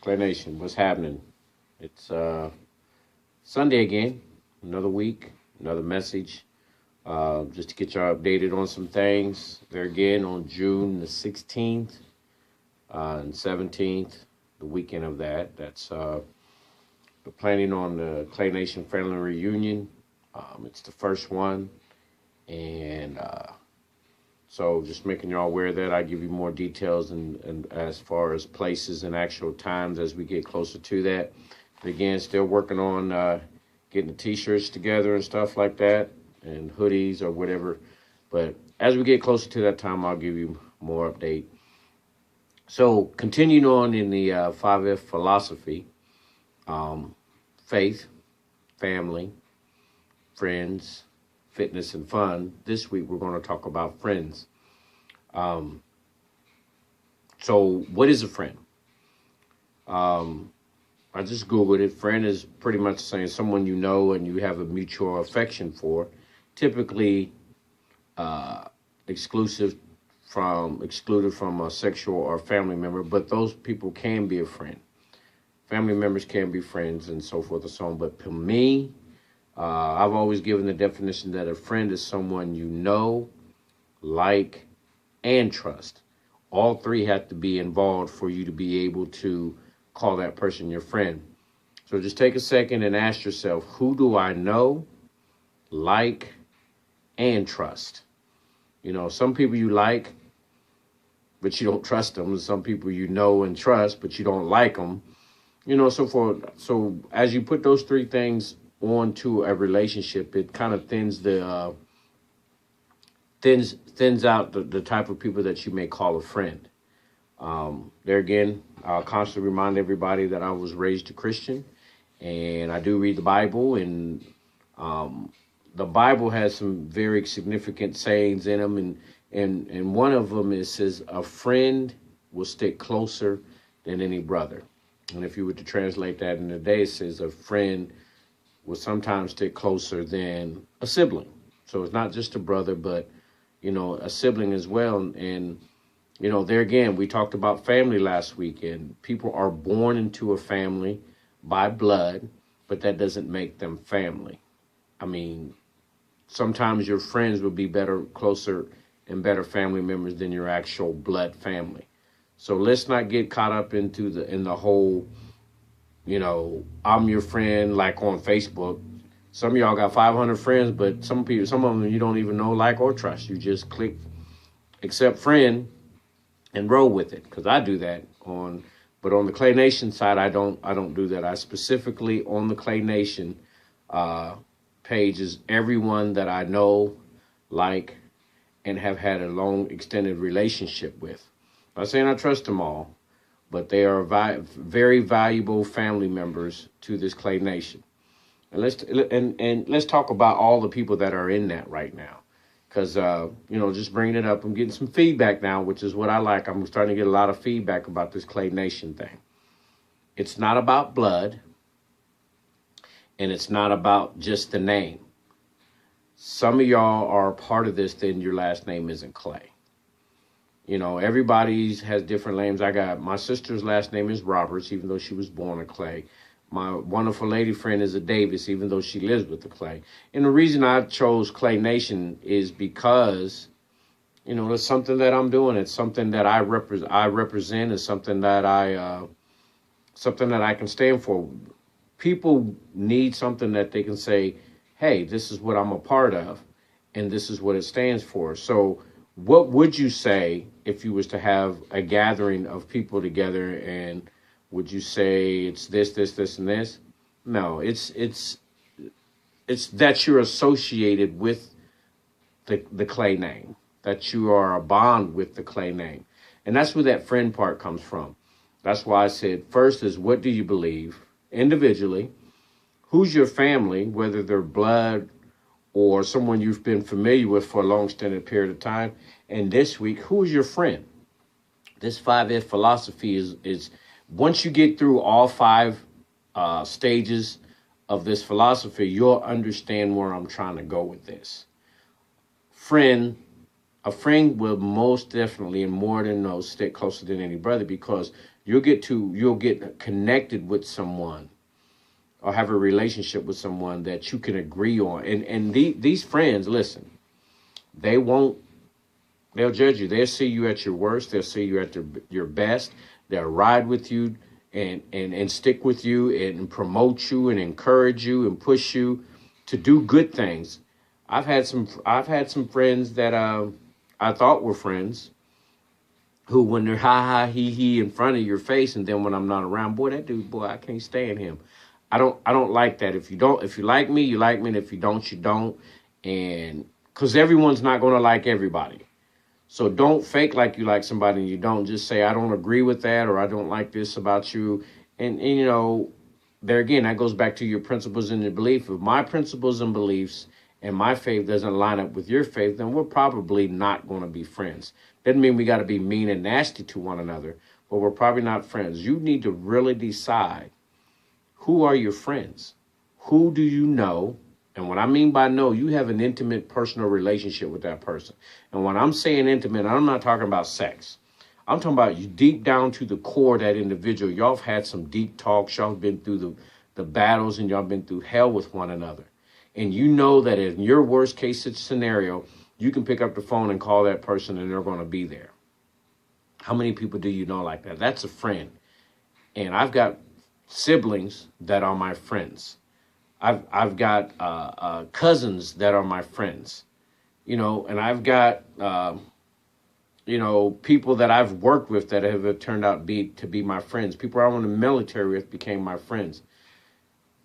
Clay Nation, what's happening? It's Sunday again, another week, another message. Just to get y'all updated on some things. There again on June the 16th and 17th, the weekend of that. That's we're planning on the Clay Nation Family Reunion. It's the first one. And so just making y'all aware of that. I give you more details and as far as places and actual times as we get closer to that. And again, still working on getting the t-shirts together and stuff like that and hoodies or whatever. But as we get closer to that time, I'll give you more update. So continuing on in the 5F philosophy, faith, family, friends, fitness, and fun. This week, we're going to talk about friends. So what is a friend? I just Googled it. Friend is pretty much saying someone you know and you have a mutual affection for, typically excluded from a sexual or family member, but those people can be a friend. Family members can be friends and so forth and so on. But for me, I've always given the definition that a friend is someone you know, like, and trust. All three have to be involved for you to be able to call that person your friend. So just take a second and ask yourself, who do I know, like, and trust? You know, some people you like, but you don't trust them. Some people you know and trust, but you don't like them. You know, so as you put those three things onto a relationship, it kind of thins out the type of people that you may call a friend. There again, I'll constantly remind everybody that I was raised a Christian, and I do read the Bible, and the Bible has some very significant sayings in them, and one of them says, a friend will stick closer than any brother. And if you were to translate that in today, it says a friend will sometimes stick closer than a sibling. So it's not just a brother, but, you know, a sibling as well. And, you know, there again, we talked about family last week, and people are born into a family by blood, but that doesn't make them family. I mean, sometimes your friends will be better, closer, and better family members than your actual blood family. So let's not get caught up in the whole, you know, I'm your friend, like on Facebook. Some of y'all got 500 friends, but some of them you don't even know, like, or trust. You just click accept friend and roll with it, because I do that but on the Clay Nation side, I don't do that. I specifically on the Clay Nation page is everyone that I know, like, and have had a long extended relationship with. I'm not saying I trust them all, but they are very valuable family members to this Clay Nation. And let's talk about all the people that are in that right now. Because, you know, just bringing it up, I'm getting some feedback now, which is what I like. I'm starting to get a lot of feedback about this Clay Nation thing. It's not about blood, and it's not about just the name. Some of y'all are a part of this, then your last name isn't Clay. You know, everybody has different names. My sister's last name is Roberts, even though she was born a Clay. My wonderful lady friend is a Davis, even though she lives with the Clay. And the reason I chose Clay Nation is because, you know, it's something that I'm doing. It's something that I represent. It's something that I can stand for. People need something that they can say, hey, this is what I'm a part of, and this is what it stands for. So what would you say if you was to have a gathering of people together, and would you say it's this, and this? No, it's that you're associated with the Clay name, that you are a bond with the Clay name. And that's where that friend part comes from. That's why I said first is, what do you believe individually? Who's your family, whether they're blood or someone you've been familiar with for a long extended period of time? And this week, who is your friend? This 5F philosophy is once you get through all five stages of this philosophy, you'll understand where I'm trying to go with this. Friend A friend will most definitely, and more than those, stick closer than any brother, because you'll get connected with someone or have a relationship with someone that you can agree on. And these friends, listen, they won't they'll judge you. They'll see you at your worst. They'll see you at your best. They'll ride with you and stick with you and promote you and encourage you and push you to do good things. I've had some friends that I thought were friends who, when they're ha ha he in front of your face, and then when I'm not around, boy, that dude, boy, I can't stand him. I don't like that. If you like me, you like me, and if you don't, you don't. And because everyone's not going to like everybody. So don't fake like you like somebody and you don't. Just say, I don't agree with that, or I don't like this about you. And there again, that goes back to your principles and your belief. If my principles and beliefs and my faith doesn't line up with your faith, then we're probably not going to be friends. Doesn't mean we got to be mean and nasty to one another, but we're probably not friends. You need to really decide, who are your friends? Who do you know? And what I mean by know, you have an intimate personal relationship with that person. And when I'm saying intimate, I'm not talking about sex. I'm talking about you deep down to the core of that individual. Y'all have had some deep talks. Y'all have been through the battles, and y'all been through hell with one another. And you know that in your worst case scenario, you can pick up the phone and call that person and they're going to be there. How many people do you know like that? That's a friend. And I've got siblings that are my friends. I've got cousins that are my friends, and I've got people that I've worked with that have turned out to be my friends. People I was in the military with became my friends.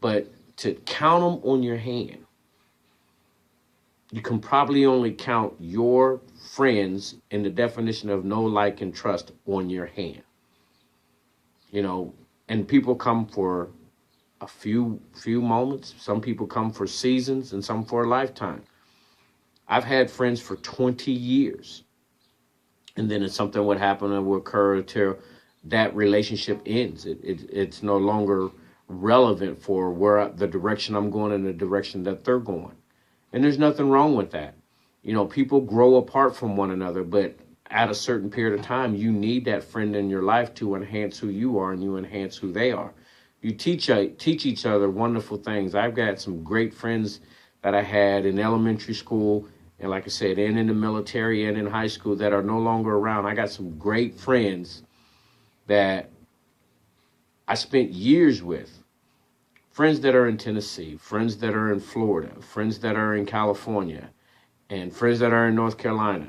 But to count them on your hand, you can probably only count your friends in the definition of know, like, and trust on your hand. And people come for a few moments. Some people come for seasons, and some for a lifetime. I've had friends for 20 years. And then something would happen and would occur until that relationship ends. It's no longer relevant for the direction I'm going and the direction that they're going. And there's nothing wrong with that. People grow apart from one another, but at a certain period of time, you need that friend in your life to enhance who you are, and you enhance who they are. You teach each other wonderful things. I've got some great friends that I had in elementary school, and like I said, and in the military and in high school that are no longer around. I got some great friends that I spent years with. Friends that are in Tennessee, friends that are in Florida, friends that are in California, and friends that are in North Carolina.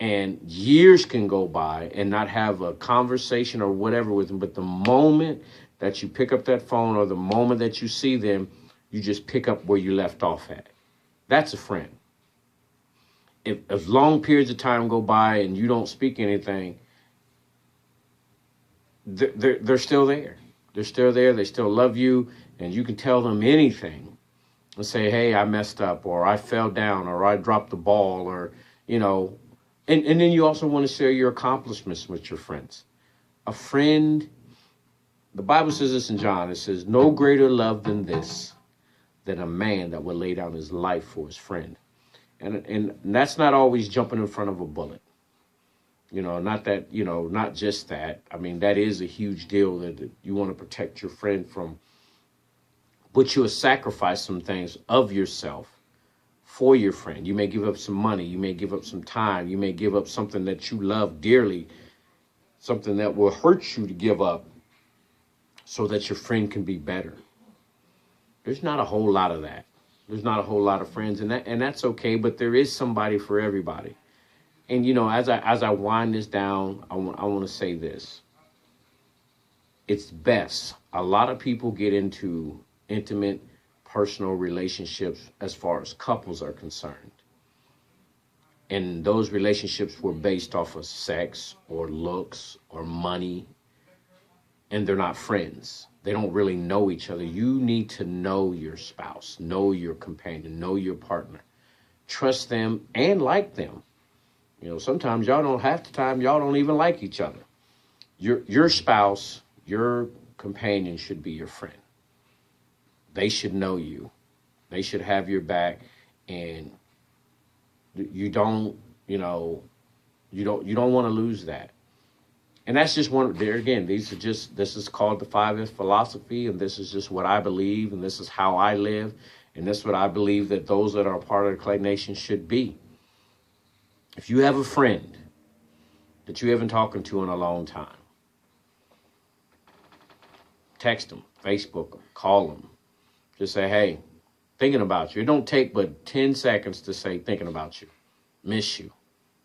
And years can go by and not have a conversation or whatever with them. But the moment that you pick up that phone, or the moment that you see them, you just pick up where you left off at. That's a friend. If long periods of time go by and you don't speak anything, they're still there. They're still there. They still love you. And you can tell them anything and say, hey, I messed up, or I fell down, or I dropped the ball, or, And then you also want to share your accomplishments with your friends. A friend, the Bible says this in John. It says, no greater love than this, than a man that would lay down his life for his friend. And that's not always jumping in front of a bullet. Not just that. I mean, that is a huge deal, that you want to protect your friend from. But you'll sacrifice some things of yourself for your friend. You may give up some money. You may give up some time. You may give up something that you love dearly, something that will hurt you to give up so that your friend can be better. There's not a whole lot of that. There's not a whole lot of friends, and that's okay, but there is somebody for everybody. And, as I wind this down, I want to say this. It's best. A lot of people get into intimate, personal relationships as far as couples are concerned. And those relationships were based off of sex or looks or money. And they're not friends. They don't really know each other. You need to know your spouse, know your companion, know your partner. Trust them and like them. Sometimes half the time, y'all don't even like each other. Your spouse, your companion should be your friend. They should know you. They should have your back. And you don't You know, you don't want to lose that. And that's just one there again, this is called the 5S philosophy, and this is just what I believe, and this is how I live, and this is what I believe that those that are part of the Clay Nation should be. If you have a friend that you haven't talked to in a long time, text them, Facebook them, call them. Just say, hey, thinking about you. It don't take but 10 seconds to say thinking about you, miss you,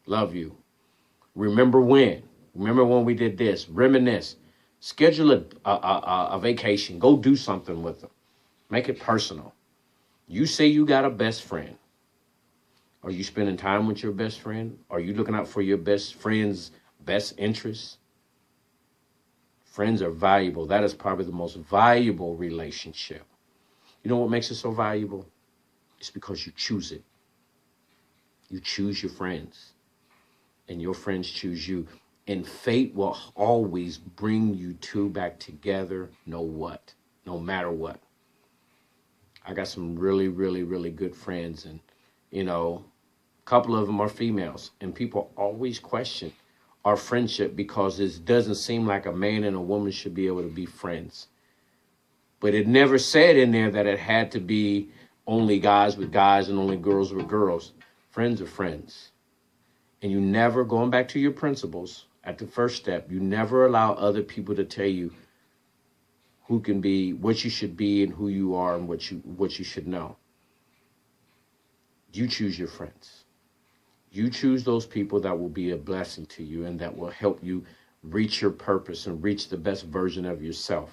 love you, remember when. Remember when we did this? Reminisce. Schedule a vacation. Go do something with them. Make it personal. You say you got a best friend. Are you spending time with your best friend? Are you looking out for your best friend's best interests? Friends are valuable. That is probably the most valuable relationship. You know what makes it so valuable? It's because you choose it. You choose your friends. And your friends choose you. And fate will always bring you two back together, no matter what. I got some really, really, really good friends, and, you know, a couple of them are females, and people always question our friendship because it doesn't seem like a man and a woman should be able to be friends. But it never said in there that it had to be only guys with guys and only girls with girls. Friends are friends. And you never, going back to your principles, at the first step, you never allow other people to tell you who can be, what you should be, and who you are, and what you should know. You choose your friends. You choose those people that will be a blessing to you and that will help you reach your purpose and reach the best version of yourself.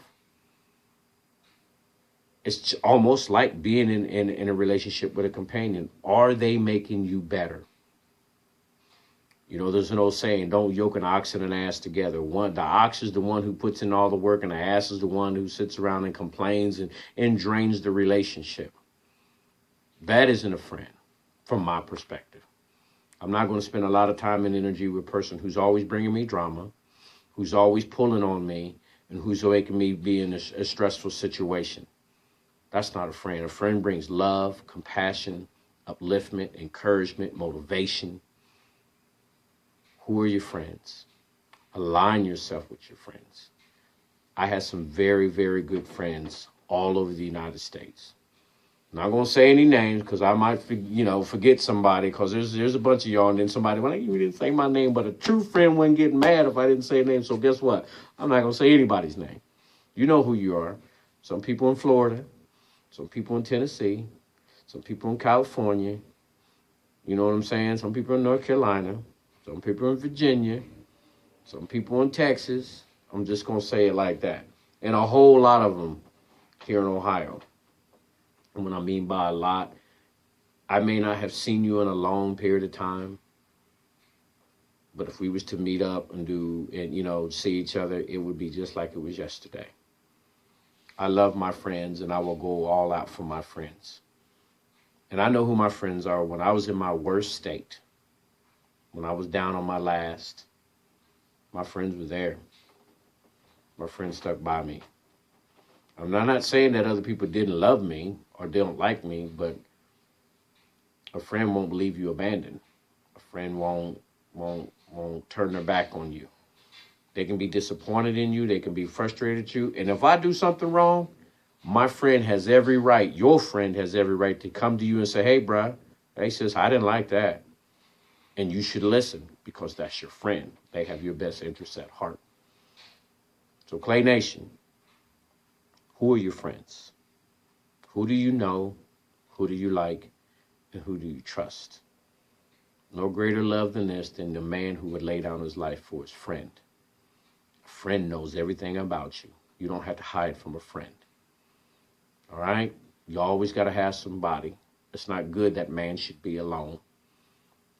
It's almost like being in a relationship with a companion. Are they making you better? You know, there's an old saying, don't yoke an ox and an ass together. The ox is the one who puts in all the work, and the ass is the one who sits around and complains and drains the relationship. That isn't a friend, from my perspective. I'm not going to spend a lot of time and energy with a person who's always bringing me drama, who's always pulling on me, and who's making me be in a stressful situation. That's not a friend. A friend brings love, compassion, upliftment, encouragement, motivation. Who are your friends? Align yourself with your friends. I had some very, very good friends all over the United States. I'm not going to say any names because I might, forget somebody, because there's a bunch of y'all, and then somebody, well, you didn't say my name, but a true friend wouldn't get mad if I didn't say a name. So guess what? I'm not going to say anybody's name. You know who you are. Some people in Florida, some people in Tennessee, some people in California. You know what I'm saying? Some people in North Carolina. Some people in Virginia, some people in Texas. I'm just going to say it like that. And a whole lot of them here in Ohio. And what I mean by a lot, I may not have seen you in a long period of time, but if we was to meet up and see each other, it would be just like it was yesterday. I love my friends, and I will go all out for my friends. And I know who my friends are. When I was in my worst state, when I was down on my last, my friends were there. My friends stuck by me. I'm not saying that other people didn't love me or don't like me, but a friend won't leave you abandoned. A friend won't turn their back on you. They can be disappointed in you. They can be frustrated at you. And if I do something wrong, my friend has every right, your friend has every right to come to you and say, hey, bruh, hey, sis, I didn't like that. And you should listen because that's your friend. They have your best interests at heart. So Clay Nation, who are your friends? Who do you know? Who do you like? And who do you trust? No greater love than this, than the man who would lay down his life for his friend. A friend knows everything about you. You don't have to hide from a friend. All right? You always got to have somebody. It's not good that man should be alone.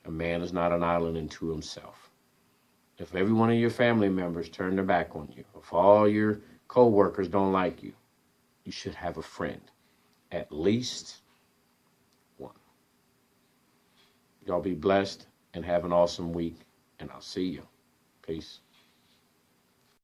A man is not an island unto himself. If every one of your family members turn their back on you, if all your co-workers don't like you, you should have a friend. At least one. Y'all be blessed and have an awesome week, and I'll see you. Peace.